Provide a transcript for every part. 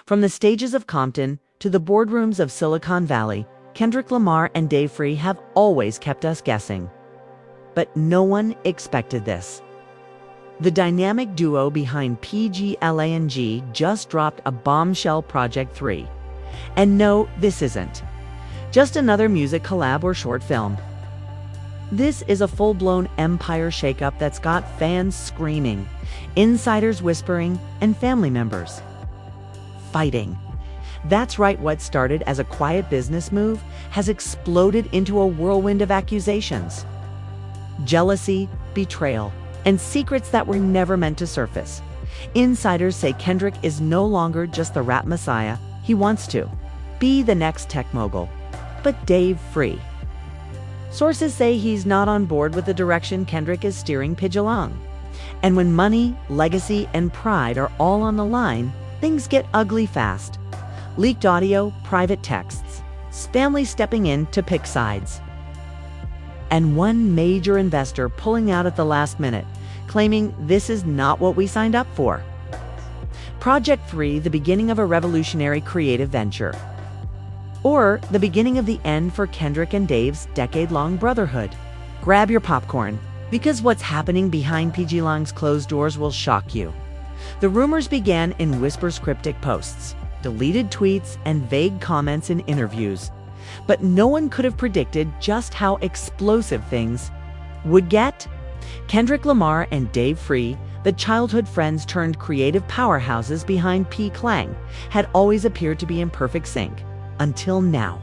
From the stages of Compton to the boardrooms of Silicon Valley, Kendrick Lamar and Dave Free have always kept us guessing. But no one expected this. The dynamic duo behind pgLang just dropped a bombshell Project 3. And no, this isn't just another music collab or short film. This is a full-blown empire shakeup that's got fans screaming, insiders whispering, and family members fighting. That's right, what started as a quiet business move has exploded into a whirlwind of accusations, jealousy, betrayal, and secrets that were never meant to surface. Insiders say Kendrick is no longer just the rap messiah. He wants to be the next tech mogul. But Dave Free. Sources say he's not on board with the direction Kendrick is steering pgLang. And when money, legacy, and pride are all on the line, things get ugly fast. Leaked audio, private texts, family stepping in to pick sides. And one major investor pulling out at the last minute, claiming this is not what we signed up for. Project 3, the beginning of a revolutionary creative venture. Or the beginning of the end for Kendrick and Dave's decade-long brotherhood. Grab your popcorn, because what's happening behind pgLang's closed doors will shock you. The rumors began in whispers, cryptic posts, deleted tweets, and vague comments in interviews. But no one could have predicted just how explosive things would get. Kendrick Lamar and Dave Free, the childhood friends turned creative powerhouses behind pgLang, had always appeared to be in perfect sync. Until now.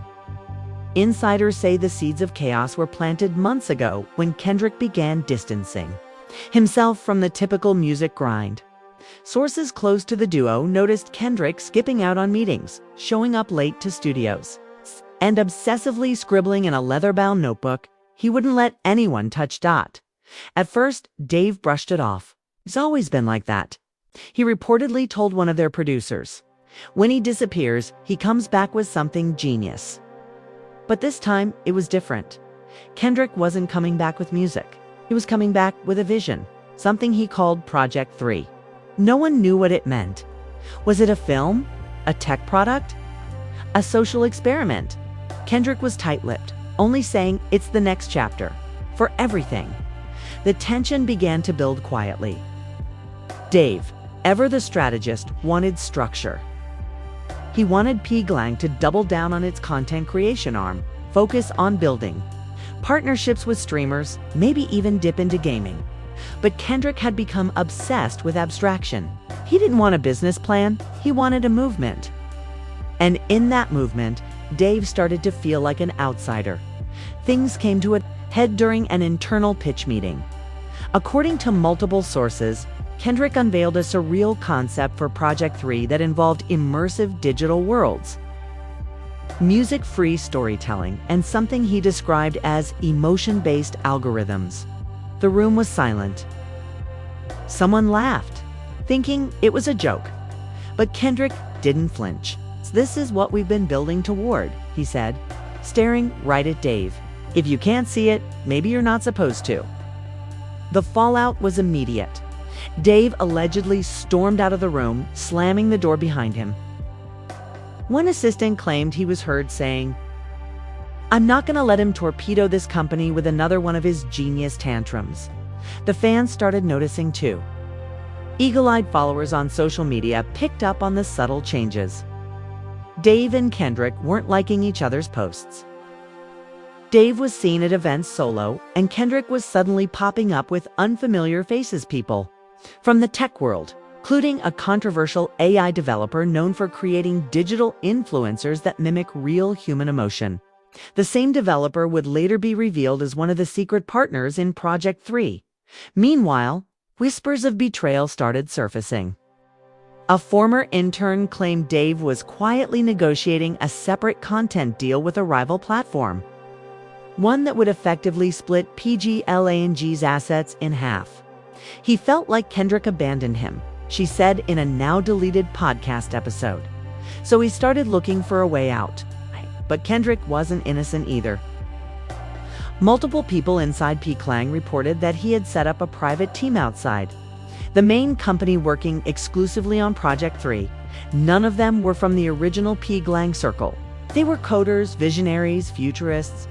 Insiders say the seeds of chaos were planted months ago when Kendrick began distancing himself from the typical music grind. Sources close to the duo noticed Kendrick skipping out on meetings, showing up late to studios, and obsessively scribbling in a leather-bound notebook. He wouldn't let anyone touch Dot. At first, Dave brushed it off. He's always been like that. He reportedly told one of their producers. When he disappears, he comes back with something genius. But this time, it was different. Kendrick wasn't coming back with music. He was coming back with a vision, something he called Project 3. No one knew what it meant. Was it a film? A tech product? A social experiment? Kendrick was tight-lipped, only saying it's the next chapter. For everything. The tension began to build quietly. Dave, ever the strategist, wanted structure. He wanted pgLang to double down on its content creation arm, focus on building partnerships with streamers, maybe even dip into gaming. But Kendrick had become obsessed with abstraction. He didn't want a business plan, he wanted a movement. And in that movement, Dave started to feel like an outsider. Things came to a head during an internal pitch meeting. According to multiple sources, Kendrick unveiled a surreal concept for Project 3 that involved immersive digital worlds, music-free storytelling, and something he described as emotion-based algorithms. The room was silent. Someone laughed, thinking it was a joke. But Kendrick didn't flinch. "This is what we've been building toward," he said, staring right at Dave. "If you can't see it, maybe you're not supposed to." The fallout was immediate. Dave allegedly stormed out of the room, slamming the door behind him. One assistant claimed he was heard saying, "I'm not going to let him torpedo this company with another one of his genius tantrums." The fans started noticing too. Eagle-eyed followers on social media picked up on the subtle changes. Dave and Kendrick weren't liking each other's posts. Dave was seen at events solo, and Kendrick was suddenly popping up with unfamiliar faces people from the tech world, including a controversial AI developer known for creating digital influencers that mimic real human emotion. The same developer would later be revealed as one of the secret partners in Project 3. Meanwhile, whispers of betrayal started surfacing. A former intern claimed Dave was quietly negotiating a separate content deal with a rival platform, one that would effectively split pgLang's assets in half. He felt like Kendrick abandoned him, she said in a now-deleted podcast episode. So he started looking for a way out. But Kendrick wasn't innocent either. Multiple people inside pgLang reported that he had set up a private team outside the main company working exclusively on Project 3, None of them were from the original pgLang circle. They were coders, visionaries, futurists.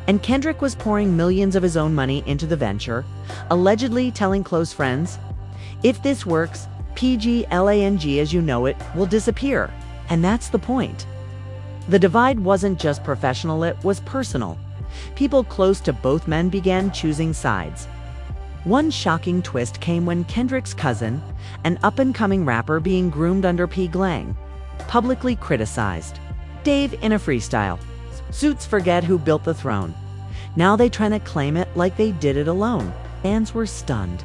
And Kendrick was pouring millions of his own money into the venture, allegedly telling close friends, "If this works, pgLang as you know it will disappear." And that's the point. The divide wasn't just professional, it was personal. People close to both men began choosing sides. One shocking twist came when Kendrick's cousin, an up-and-coming rapper being groomed under pgLang, publicly criticized Dave in a freestyle. Suits forget who built the throne. Now they trying to claim it like they did it alone. Fans were stunned.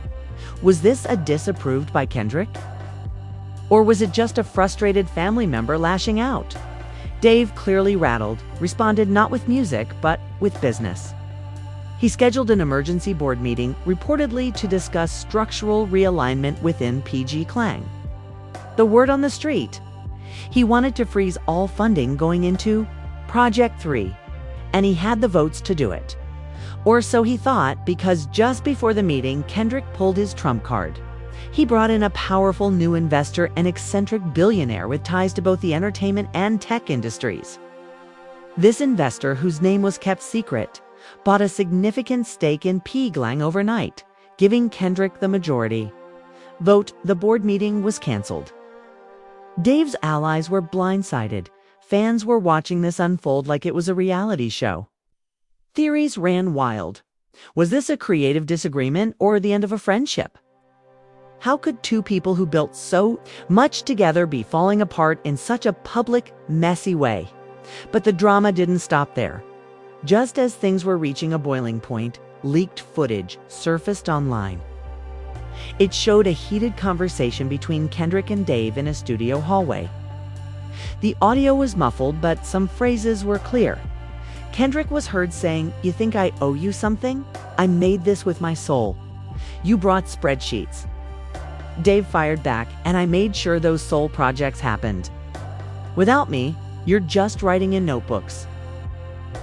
Was this a diss approved by Kendrick? Or was it just a frustrated family member lashing out? Dave, clearly rattled, responded not with music, but with business. He scheduled an emergency board meeting, reportedly to discuss structural realignment within pgLang. The word on the street: he wanted to freeze all funding going into Project 3, and he had the votes to do it. Or so he thought, because just before the meeting, Kendrick pulled his trump card. He brought in a powerful new investor, an eccentric billionaire with ties to both the entertainment and tech industries. This investor, whose name was kept secret, bought a significant stake in pgLang overnight, giving Kendrick the majority vote. The board meeting was canceled. Dave's allies were blindsided. Fans were watching this unfold like it was a reality show. Theories ran wild. Was this a creative disagreement or the end of a friendship? How could two people who built so much together be falling apart in such a public, messy way? But the drama didn't stop there. Just as things were reaching a boiling point, leaked footage surfaced online. It showed a heated conversation between Kendrick and Dave in a studio hallway. The audio was muffled, but some phrases were clear. Kendrick was heard saying, "You think I owe you something? I made this with my soul. You brought spreadsheets." Dave fired back, "And I made sure those soul projects happened. Without me, you're just writing in notebooks."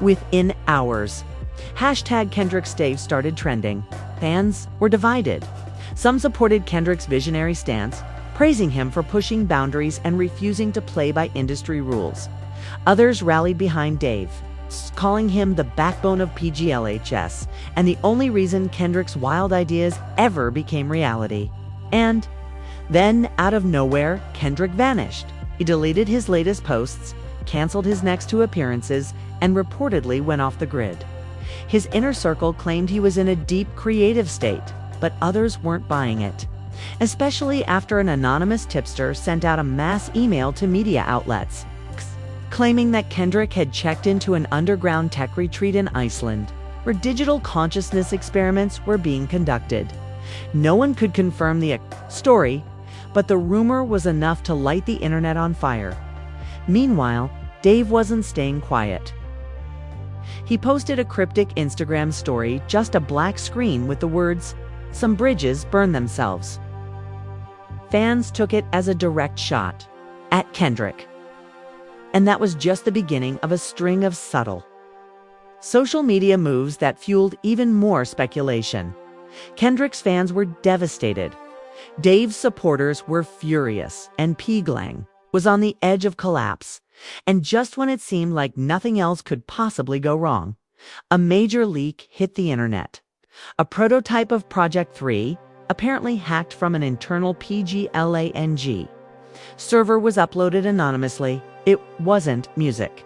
Within hours, #Kendrick's Dave started trending. Fans were divided. Some supported Kendrick's visionary stance, praising him for pushing boundaries and refusing to play by industry rules. Others rallied behind Dave, calling him the backbone of pgLang and the only reason Kendrick's wild ideas ever became reality. And then, out of nowhere, Kendrick vanished. He deleted his latest posts, canceled his next two appearances, and reportedly went off the grid. His inner circle claimed he was in a deep creative state, but others weren't buying it, especially after an anonymous tipster sent out a mass email to media outlets, claiming that Kendrick had checked into an underground tech retreat in Iceland, where digital consciousness experiments were being conducted. No one could confirm the story, but the rumor was enough to light the internet on fire. Meanwhile, Dave wasn't staying quiet. He posted a cryptic Instagram story, just a black screen with the words, "Some bridges burn themselves." Fans took it as a direct shot at Kendrick. And that was just the beginning of a string of subtle social media moves that fueled even more speculation. Kendrick's fans were devastated. Dave's supporters were furious, and pgLang was on the edge of collapse. And just when it seemed like nothing else could possibly go wrong, a major leak hit the internet. A prototype of Project 3, apparently hacked from an internal pgLang server, was uploaded anonymously. It wasn't music.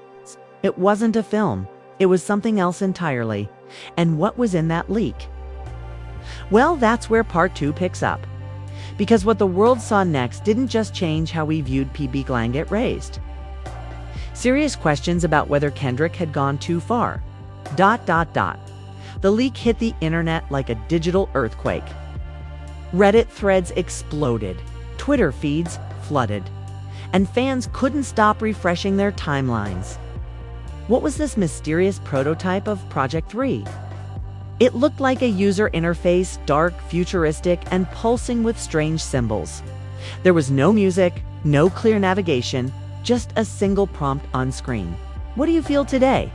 It wasn't a film. It was something else entirely. And what was in that leak? Well, that's where part 2 picks up. Because what the world saw next didn't just change how we viewed pgLang, it raised serious questions about whether Kendrick had gone too far. The leak hit the internet like a digital earthquake. Reddit threads exploded, Twitter feeds flooded, and fans couldn't stop refreshing their timelines. What was this mysterious prototype of Project 3? It looked like a user interface, dark, futuristic, and pulsing with strange symbols. There was no music, no clear navigation, just a single prompt on screen. "What do you feel today?"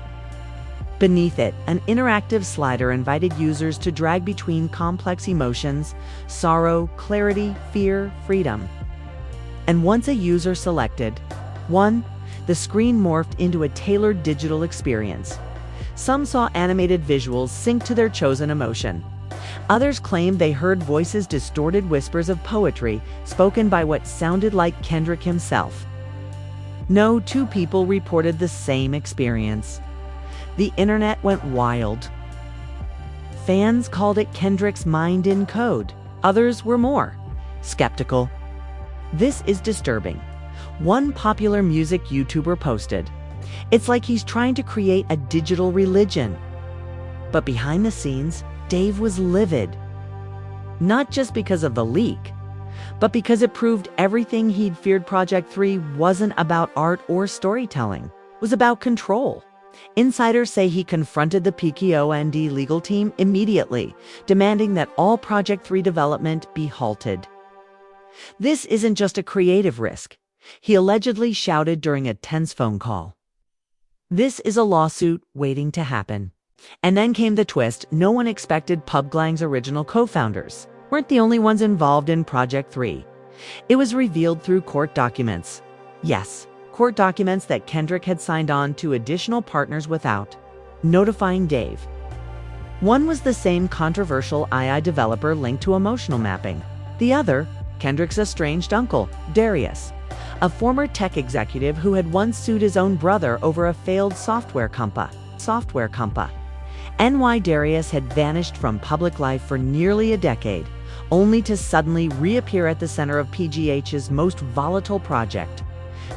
Beneath it, an interactive slider invited users to drag between complex emotions: sorrow, clarity, fear, freedom. And once a user selected one, the screen morphed into a tailored digital experience. Some saw animated visuals sync to their chosen emotion. Others claimed they heard voices, distorted whispers of poetry spoken by what sounded like Kendrick himself. No two people reported the same experience. The internet went wild. Fans called it Kendrick's mind in code. Others were more skeptical. This is disturbing. One popular music YouTuber posted, "It's like he's trying to create a digital religion." But behind the scenes, Dave was livid. Not just because of the leak, but because it proved everything he'd feared. Project 3 wasn't about art or storytelling. It was about control. Insiders say he confronted the pgLang legal team immediately, demanding that all Project 3 development be halted. This isn't just a creative risk. He allegedly shouted during a tense phone call. This is a lawsuit waiting to happen. And then came the twist. No one expected pgLang's original co-founders weren't the only ones involved in Project 3. It was revealed through court documents. Yes, court documents that Kendrick had signed on to additional partners without notifying Dave. One was the same controversial AI developer linked to emotional mapping. The other, Kendrick's estranged uncle, Darius, a former tech executive who had once sued his own brother over a failed software company. NY Darius had vanished from public life for nearly a decade, only to suddenly reappear at the center of PGH's most volatile project.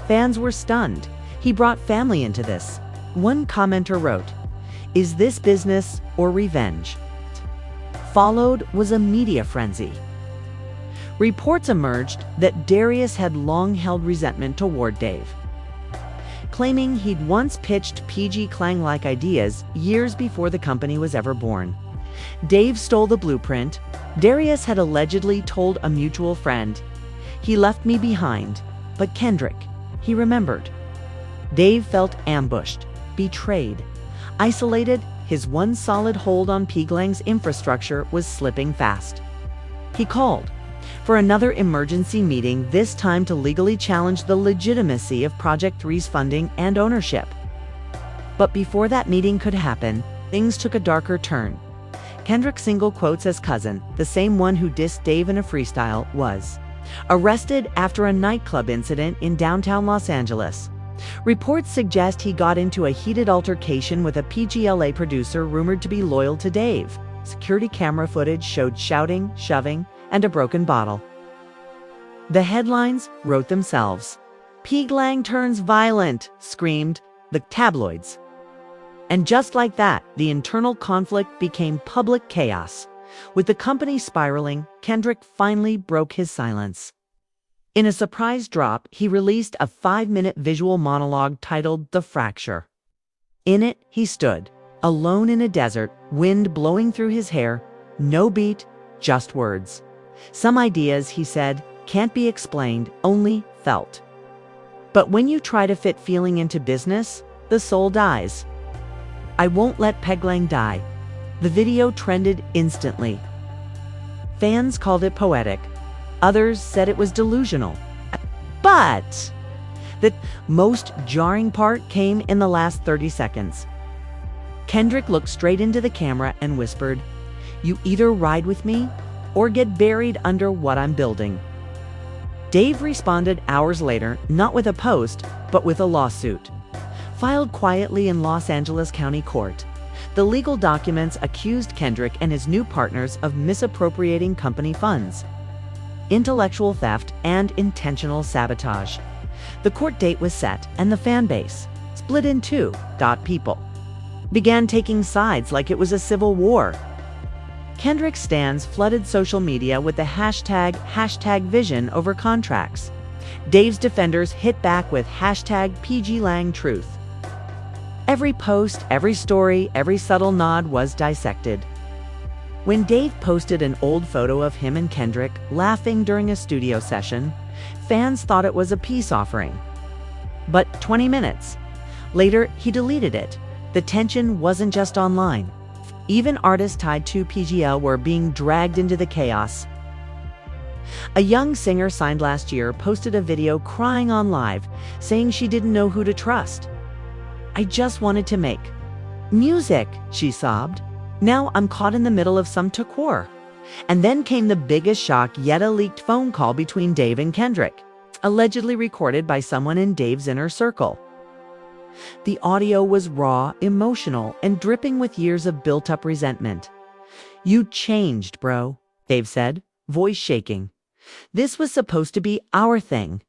Fans were stunned. He brought family into this. One commenter wrote, "Is this business or revenge?" Followed was a media frenzy. Reports emerged that Darius had long held resentment toward Dave, claiming he'd once pitched pgLang-like ideas years before the company was ever born. Dave stole the blueprint. Darius had allegedly told a mutual friend, "He left me behind, but Kendrick, he remembered." Dave felt ambushed, betrayed, isolated. His one solid hold on pgLang's infrastructure was slipping fast. He called for another emergency meeting, this time to legally challenge the legitimacy of Project 3's funding and ownership. But before that meeting could happen, things took a darker turn. Kendrick, single quotes as cousin, the same one who dissed Dave in a freestyle, was arrested after a nightclub incident in downtown Los Angeles. Reports suggest he got into a heated altercation with a pgLang producer rumored to be loyal to Dave. Security camera footage showed shouting, shoving, and a broken bottle. The headlines wrote themselves. "pgLang turns violent," screamed the tabloids. And just like that, the internal conflict became public chaos. With the company spiraling, Kendrick finally broke his silence. In a surprise drop, he released a 5-minute visual monologue titled "The Fracture." In it, he stood, alone in a desert, wind blowing through his hair, no beat, just words. Some ideas, he said, can't be explained, only felt. But when you try to fit feeling into business, the soul dies. "I won't let pgLang die." The video trended instantly. Fans called it poetic. Others said it was delusional. But the most jarring part came in the last 30 seconds. Kendrick looked straight into the camera and whispered, "You either ride with me or get buried under what I'm building." Dave responded hours later, not with a post, but with a lawsuit, filed quietly in Los Angeles County Court. The legal documents accused Kendrick and his new partners of misappropriating company funds, intellectual theft, and intentional sabotage. The court date was set, and the fan base, split in two. People began taking sides like it was a civil war. Kendrick stans flooded social media with the hashtag vision over contracts. Dave's defenders hit back with hashtag pgLangTruth. Every post, every story, every subtle nod was dissected. When Dave posted an old photo of him and Kendrick laughing during a studio session, fans thought it was a peace offering. But 20 minutes later, he deleted it. The tension wasn't just online. Even artists tied to pgL were being dragged into the chaos. A young singer signed last year posted a video crying on live, saying she didn't know who to trust. "I just wanted to make music," she sobbed. "Now I'm caught in the middle of some tour." And then came the biggest shock yet, a leaked phone call between Dave and Kendrick, allegedly recorded by someone in Dave's inner circle. The audio was raw, emotional, and dripping with years of built-up resentment. "You changed, bro," Dave said, voice shaking. "This was supposed to be our thing.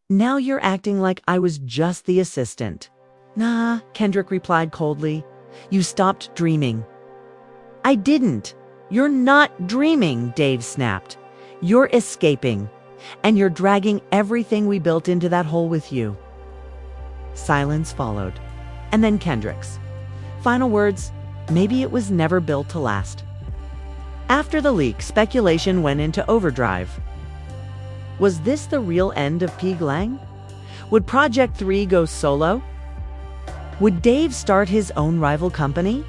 Now you're acting like I was just the assistant." "Nah," Kendrick replied coldly. "You stopped dreaming." "I didn't." "You're not dreaming," Dave snapped. "You're escaping, and you're dragging everything we built into that hole with you." Silence followed, and then Kendrick's final words: "Maybe it was never built to last." After the leak, speculation went into overdrive. Was this the real end of pgLang? Would Project 3 go solo? Would Dave start his own rival company?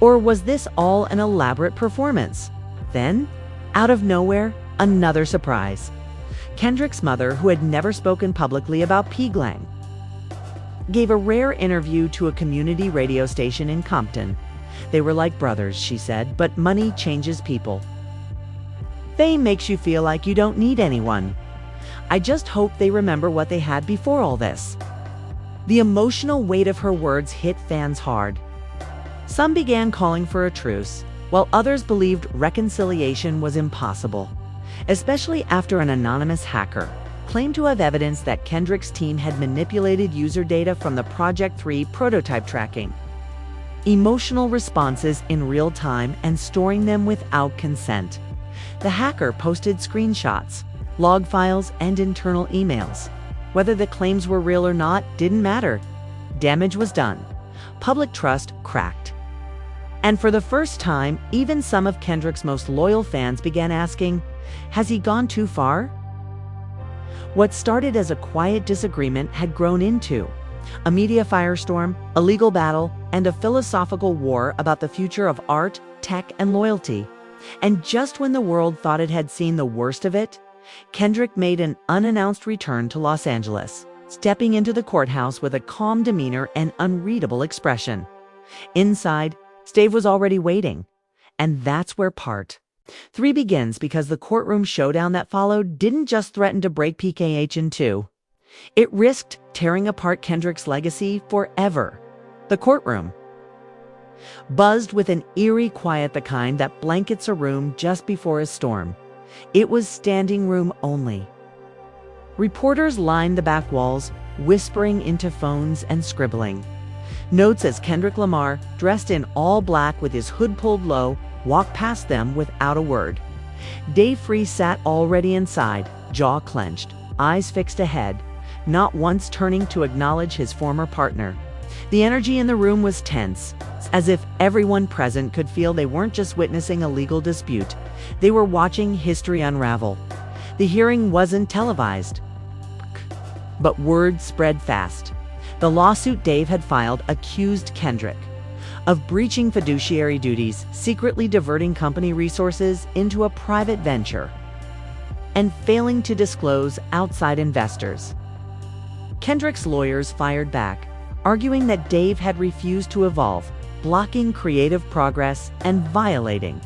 Or was this all an elaborate performance? Then, out of nowhere, another surprise. Kendrick's mother, who had never spoken publicly about pgLang, gave a rare interview to a community radio station in Compton. "They were like brothers," she said, "but money changes people. Fame makes you feel like you don't need anyone. I just hope they remember what they had before all this." The emotional weight of her words hit fans hard. Some began calling for a truce, while others believed reconciliation was impossible, especially after an anonymous hacker claimed to have evidence that Kendrick's team had manipulated user data from the Project 3 prototype tracking emotional responses in real time and storing them without consent. The hacker posted screenshots, log files, and internal emails. Whether the claims were real or not didn't matter. Damage was done. Public trust cracked. And for the first time, even some of Kendrick's most loyal fans began asking, has he gone too far? What started as a quiet disagreement had grown into a media firestorm, a legal battle, and a philosophical war about the future of art, tech, and loyalty. And just when the world thought it had seen the worst of it, Kendrick made an unannounced return to Los Angeles, stepping into the courthouse with a calm demeanor and unreadable expression. Inside, Dave was already waiting. And that's where part 3 begins, because the courtroom showdown that followed didn't just threaten to break PKH in two. It risked tearing apart Kendrick's legacy forever. The courtroom buzzed with an eerie quiet, the kind that blankets a room just before a storm. It was standing room only. Reporters lined the back walls, whispering into phones and scribbling notes as Kendrick Lamar, dressed in all black with his hood pulled low, walked past them without a word. Dave Free sat already inside, jaw clenched, eyes fixed ahead, not once turning to acknowledge his former partner. The energy in the room was tense, as if everyone present could feel they weren't just witnessing a legal dispute, they were watching history unravel. The hearing wasn't televised, but word spread fast. The lawsuit Dave had filed accused Kendrick of breaching fiduciary duties, secretly diverting company resources into a private venture, and failing to disclose outside investors. Kendrick's lawyers fired back, arguing that Dave had refused to evolve, blocking creative progress and violating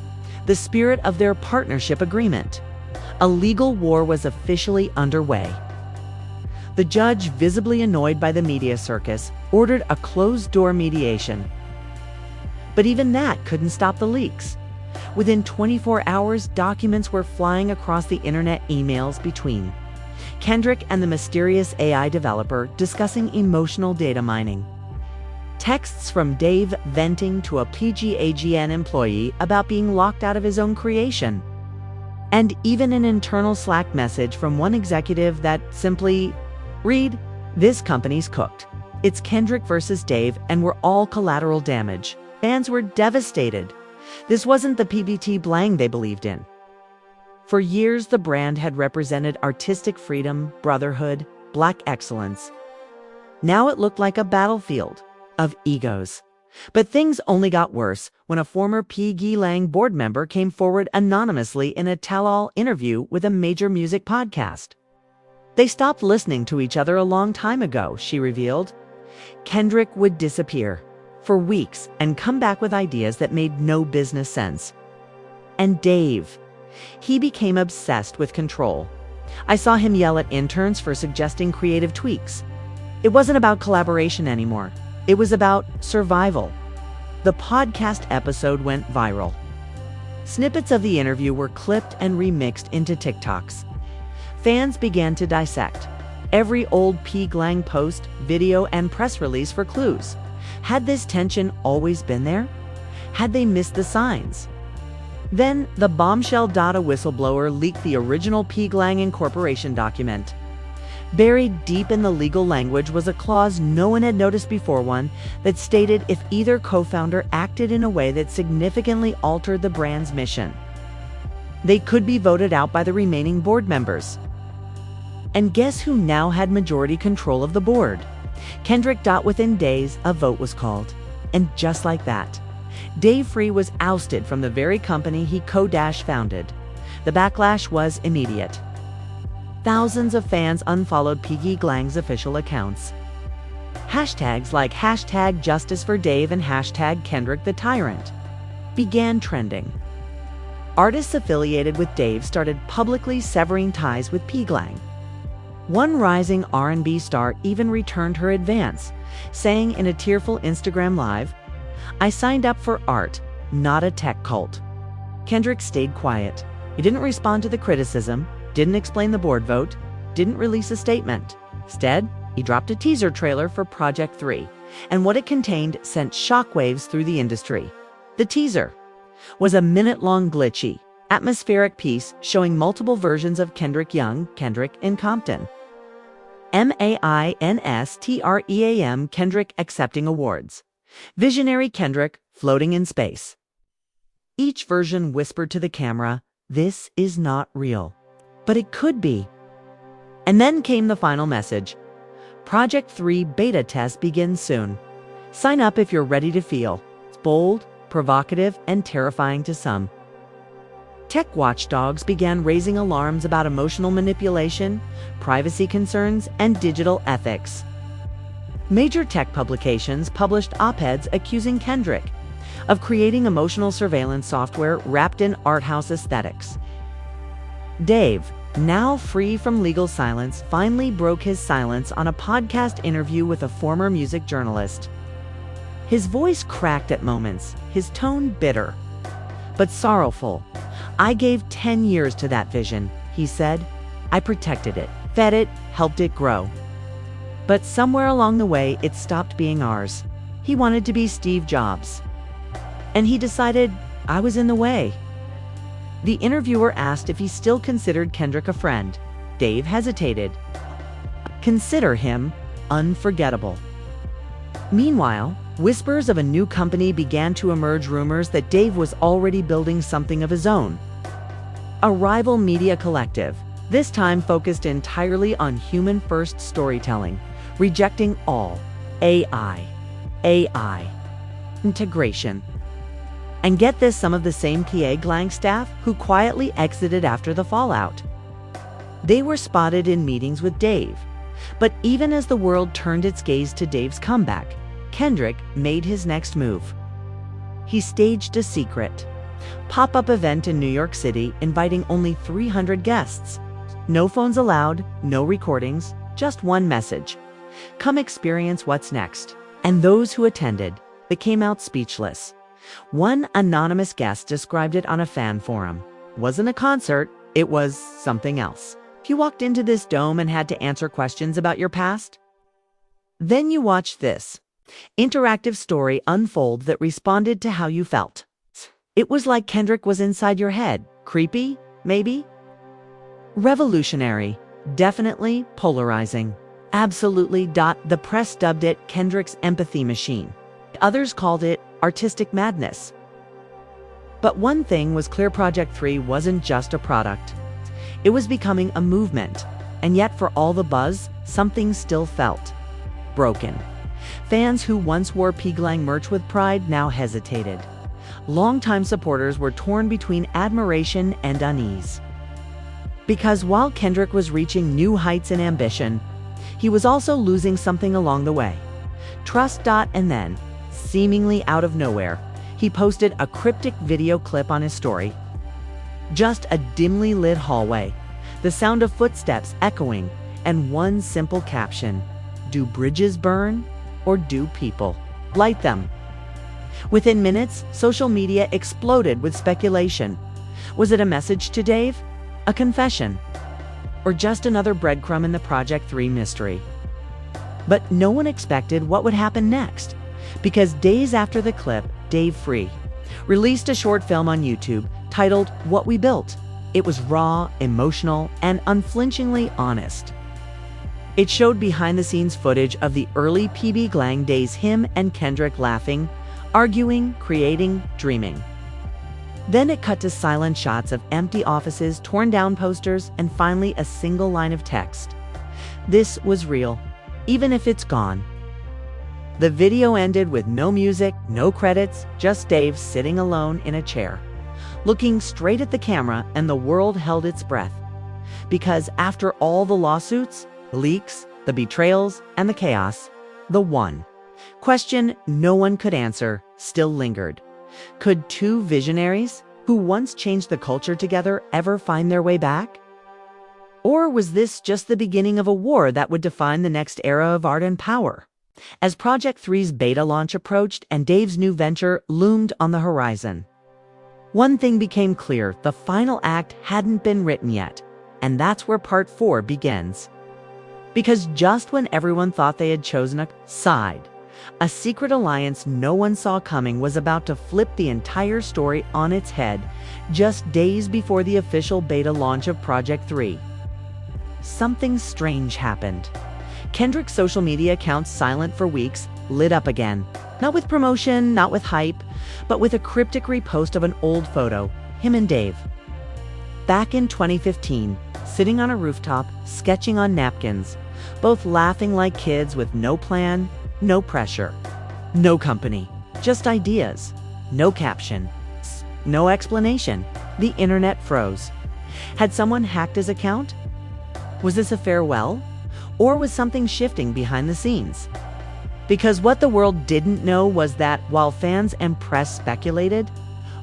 the spirit of their partnership agreement. A legal war was officially underway. The judge, visibly annoyed by the media circus, ordered a closed-door mediation. But even that couldn't stop the leaks. Within 24 hours, documents were flying across the internet, emails between Kendrick and the mysterious AI developer discussing emotional data mining. Texts from Dave venting to a pgLang employee about being locked out of his own creation. And even an internal Slack message from one executive that simply read, "This company's cooked. It's Kendrick versus Dave, and we're all collateral damage." Fans were devastated. This wasn't the pgLang they believed in. For years, the brand had represented artistic freedom, brotherhood, black excellence. Now it looked like a battlefield of egos. But things only got worse when a former pgLang board member came forward anonymously in a tell-all interview with a major music podcast. They stopped listening to each other a long time ago, she revealed. Kendrick would disappear for weeks and come back with ideas that made no business sense. And Dave, he became obsessed with control. I saw him yell at interns for suggesting creative tweaks. It wasn't about collaboration anymore. It was about survival. The podcast episode went viral. Snippets of the interview were clipped and remixed into TikToks. Fans began to dissect every old pgLang post, video, and press release for clues. Had this tension always been there? Had they missed the signs? Then, the bombshell data whistleblower leaked the original pgLang incorporation document. Buried deep in the legal language was a clause no one had noticed before, one that stated if either co-founder acted in a way that significantly altered the brand's mission, they could be voted out by the remaining board members. And guess who now had majority control of the board? Kendrick. Within days, a vote was called. And just like that, Dave Free was ousted from the very company he co-founded. The backlash was immediate. Thousands of fans unfollowed pgLang's official accounts. Hashtags like #JusticeForDave and #KendrickTheTyrant began trending. Artists affiliated with Dave started publicly severing ties with pgLang. One rising R&B star even returned her advance, saying in a tearful Instagram Live, "I signed up for art, not a tech cult." Kendrick stayed quiet. He didn't respond to the criticism, didn't explain the board vote, didn't release a statement. Instead, he dropped a teaser trailer for Project 3, and what it contained sent shockwaves through the industry. The teaser was a minute-long glitchy, atmospheric piece showing multiple versions of Kendrick Young, Kendrick in Compton. MAINSTREAM Kendrick accepting awards. Visionary Kendrick floating in space. Each version whispered to the camera, "This is not real, but it could be." And then came the final message. Project 3 beta test begins soon. Sign up if you're ready to feel. It's bold, provocative, and terrifying to some. Tech watchdogs began raising alarms about emotional manipulation, privacy concerns, and digital ethics. Major tech publications published op-eds accusing Kendrick of creating emotional surveillance software wrapped in art house aesthetics. Dave, now free from legal silence, finally broke his silence on a podcast interview with a former music journalist. His voice cracked at moments, his tone bitter, but sorrowful. "I gave 10 years to that vision," he said. "I protected it, fed it, helped it grow. But somewhere along the way, it stopped being ours." He wanted to be Steve Jobs. And he decided I was in the way. The interviewer asked if he still considered Kendrick a friend. Dave hesitated. "Consider him unforgettable." Meanwhile, whispers of a new company began to emerge, rumors that Dave was already building something of his own. A rival media collective, this time focused entirely on human-first storytelling, rejecting all AI integration. And get this, some of the same pgLang staff who quietly exited after the fallout. They were spotted in meetings with Dave. But even as the world turned its gaze to Dave's comeback, Kendrick made his next move. He staged a secret pop-up event in New York City, inviting only 300 guests. No phones allowed, no recordings, just one message: "Come experience what's next." And those who attended became out speechless. One anonymous guest described it on a fan forum. It wasn't a concert, it was something else. You walked into this dome and had to answer questions about your past. Then you watched this interactive story unfold that responded to how you felt. It was like Kendrick was inside your head. Creepy, maybe? Revolutionary, definitely polarizing. Absolutely. The press dubbed it Kendrick's empathy machine. Others called it artistic madness. But one thing was clear: Project 3 wasn't just a product. It was becoming a movement. And yet, for all the buzz, something still felt broken. Fans who once wore pgLang merch with pride now hesitated. Longtime supporters were torn between admiration and unease. Because while Kendrick was reaching new heights in ambition, he was also losing something along the way. Trust. And then, seemingly out of nowhere, he posted a cryptic video clip on his story. Just a dimly lit hallway, the sound of footsteps echoing, and one simple caption: "Do bridges burn, or do people light them?" Within minutes, social media exploded with speculation. Was it a message to Dave? A confession? Or just another breadcrumb in the Project 3 mystery? But no one expected what would happen next, because days after the clip, Dave Free released a short film on YouTube titled "What We Built." It was raw, emotional, and unflinchingly honest. It showed behind-the-scenes footage of the early pgLang days, him and Kendrick laughing, arguing, creating, dreaming. Then it cut to silent shots of empty offices, torn down posters, and finally a single line of text: "This was real, even if it's gone." The video ended with no music, no credits, just Dave sitting alone in a chair, looking straight at the camera, and the world held its breath. Because after all the lawsuits, the leaks, the betrayals, and the chaos, the one question no one could answer still lingered. Could two visionaries, who once changed the culture together, ever find their way back? Or was this just the beginning of a war that would define the next era of art and power? As Project 3's beta launch approached and Dave's new venture loomed on the horizon, one thing became clear: the final act hadn't been written yet. And that's where Part 4 begins. Because just when everyone thought they had chosen a side, a secret alliance no one saw coming was about to flip the entire story on its head, just days before the official beta launch of Project 3. Something strange happened. Kendrick's social media accounts, silent for weeks, lit up again. Not with promotion, not with hype, but with a cryptic repost of an old photo, him and Dave. Back in 2015, sitting on a rooftop, sketching on napkins, both laughing like kids with no plan, no pressure, no company, just ideas, no caption, no explanation. The internet froze. Had someone hacked his account? Was this a farewell? Or was something shifting behind the scenes? Because what the world didn't know was that while fans and press speculated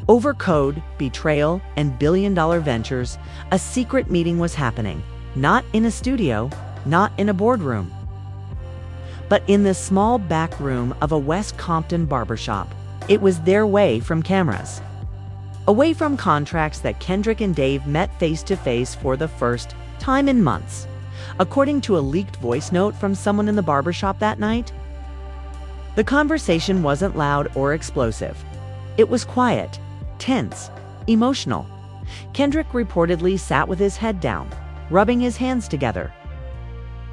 over code, betrayal, and billion-dollar ventures, a secret meeting was happening. Not in a studio, not in a boardroom, but in the small back room of a West Compton barbershop. It was their way from cameras, away from contracts that Kendrick and Dave met face-to-face for the first time in months. According to a leaked voice note from someone in the barbershop that night, the conversation wasn't loud or explosive. It was quiet, tense, emotional. Kendrick reportedly sat with his head down, rubbing his hands together.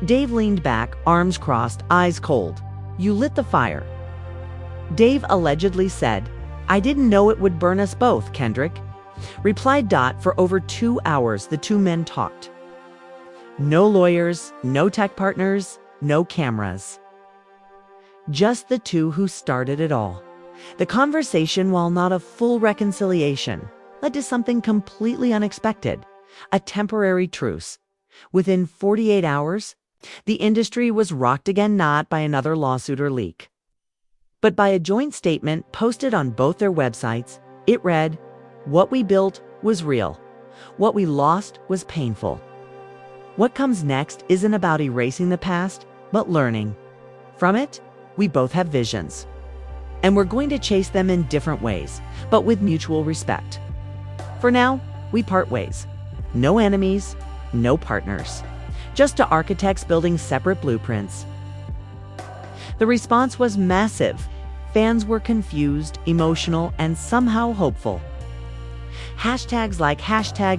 Dave leaned back, arms crossed, eyes cold. "You lit the fire." Dave allegedly said, "I didn't know it would burn us both," Kendrick replied. For over 2 hours, the two men talked. No lawyers, no tech partners, no cameras. Just the two who started it all. The conversation, while not a full reconciliation, led to something completely unexpected: a temporary truce. Within 48 hours, the industry was rocked again, not by another lawsuit or leak, but by a joint statement posted on both their websites. It read, "What we built was real. What we lost was painful. What comes next isn't about erasing the past, but learning from it. We both have visions, and we're going to chase them in different ways, but with mutual respect. For now, we part ways. No enemies, no partners. Just two architects building separate blueprints." The response was massive. Fans were confused, emotional, and somehow hopeful. Hashtags like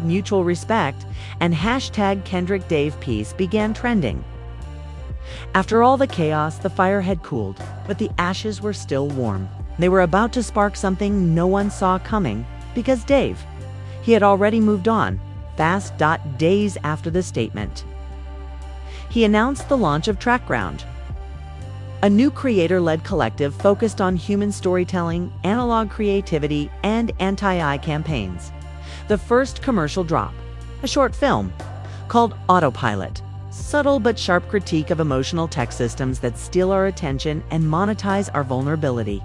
#mutual respect and #Kendrick Dave Peace began trending. After all the chaos, the fire had cooled, but the ashes were still warm. They were about to spark something no one saw coming, because Dave, he had already moved on, fast. Days after the statement, he announced the launch of Trackground, a new creator-led collective focused on human storytelling, analog creativity, and anti-AI campaigns. The first commercial drop, a short film called Autopilot, subtle but sharp critique of emotional tech systems that steal our attention and monetize our vulnerability.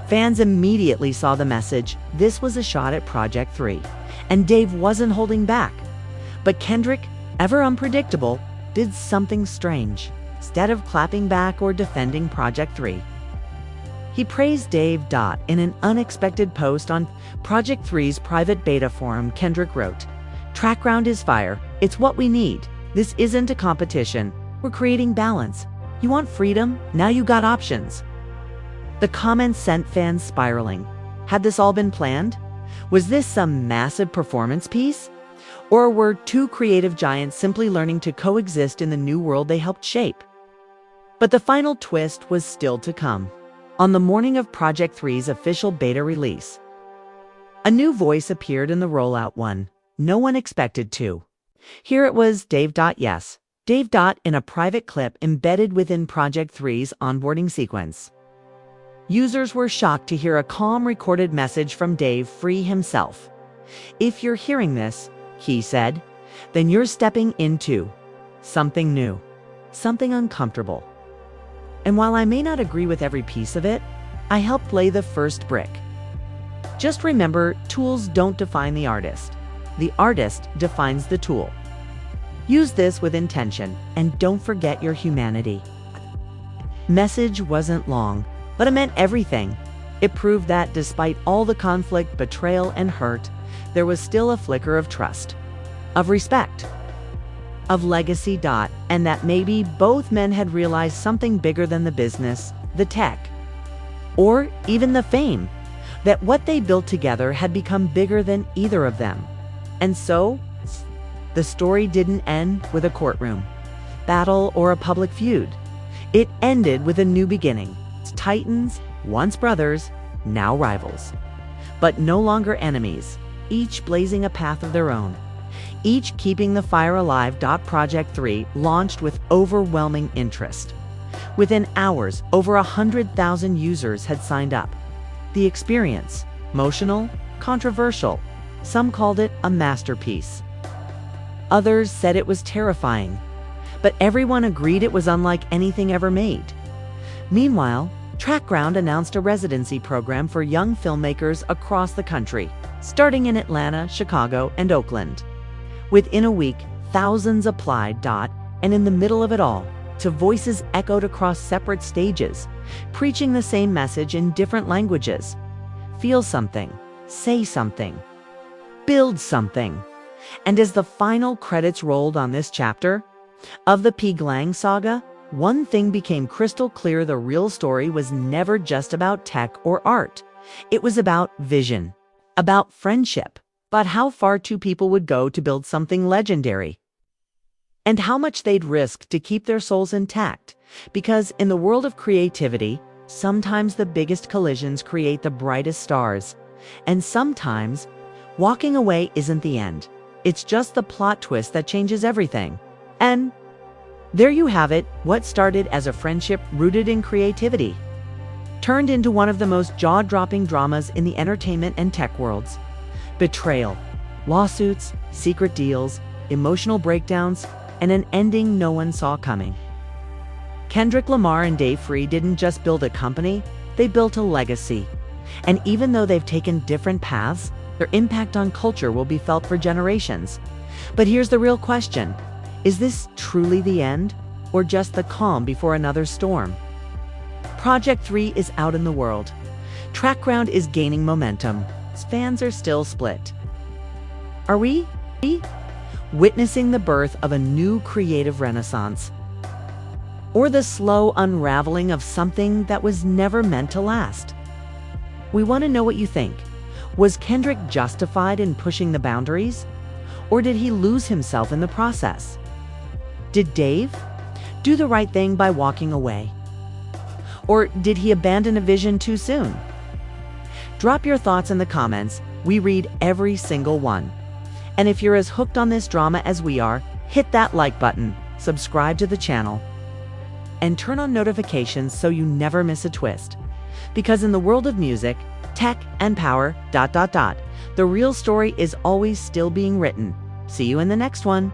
Fans immediately saw the message. This was a shot at Project 3, and Dave wasn't holding back. But Kendrick, ever unpredictable, did something strange. Instead of clapping back or defending Project 3, he praised Dave. In an unexpected post on Project 3's private beta forum, Kendrick wrote, "Trackground is fire. It's what we need. This isn't a competition. We're creating balance. You want freedom? Now you got options." The comments sent fans spiraling. Had this all been planned? Was this some massive performance piece? Or were two creative giants simply learning to coexist in the new world they helped shape? But the final twist was still to come. On the morning of Project 3's official beta release, a new voice appeared in the rollout, one no one expected to. Here it was, Dave. Yes, Dave. In a private clip embedded within Project 3's onboarding sequence. Users were shocked to hear a calm recorded message from Dave Free himself. "If you're hearing this," he said, "then you're stepping into something new, something uncomfortable. And while I may not agree with every piece of it, I helped lay the first brick. Just remember, tools don't define the artist. The artist defines the tool. Use this with intention, and don't forget your humanity." Message wasn't long, but it meant everything. It proved that despite all the conflict, betrayal, and hurt, there was still a flicker of trust, of respect, of legacy. And that maybe both men had realized something bigger than the business, the tech, or even the fame, that what they built together had become bigger than either of them. And so, the story didn't end with a courtroom battle or a public feud. It ended with a new beginning. Titans, once brothers, now rivals, but no longer enemies, each blazing a path of their own, each keeping the fire alive. Project 3 launched with overwhelming interest. Within hours, over 100,000 users had signed up. The experience, emotional, controversial. Some called it a masterpiece. Others said it was terrifying, but everyone agreed it was unlike anything ever made. Meanwhile, Trackground announced a residency program for young filmmakers across the country, starting in Atlanta, Chicago, and Oakland. Within a week, thousands applied. And in the middle of it all, two voices echoed across separate stages, preaching the same message in different languages. Feel something, say something, build something. And as the final credits rolled on this chapter of the pgLang saga, one thing became crystal clear: the real story was never just about tech or art. It was about vision, about friendship, about how far two people would go to build something legendary, and how much they'd risk to keep their souls intact. Because in the world of creativity, sometimes the biggest collisions create the brightest stars. And sometimes, walking away isn't the end. It's just the plot twist that changes everything. And there you have it, what started as a friendship rooted in creativity turned into one of the most jaw-dropping dramas in the entertainment and tech worlds. Betrayal, lawsuits, secret deals, emotional breakdowns, and an ending no one saw coming. Kendrick Lamar and Dave Free didn't just build a company, they built a legacy. And even though they've taken different paths, their impact on culture will be felt for generations. But here's the real question. Is this truly the end, or just the calm before another storm? Project 3 is out in the world. Trackground is gaining momentum. Fans are still split. Are we witnessing the birth of a new creative renaissance? Or the slow unraveling of something that was never meant to last? We want to know what you think. Was Kendrick justified in pushing the boundaries? Or did he lose himself in the process? Did Dave do the right thing by walking away? Or did he abandon a vision too soon? Drop your thoughts in the comments. We read every single one. And if you're as hooked on this drama as we are, hit that like button, subscribe to the channel, and turn on notifications so you never miss a twist. Because in the world of music, tech, and power, the real story is always still being written. See you in the next one.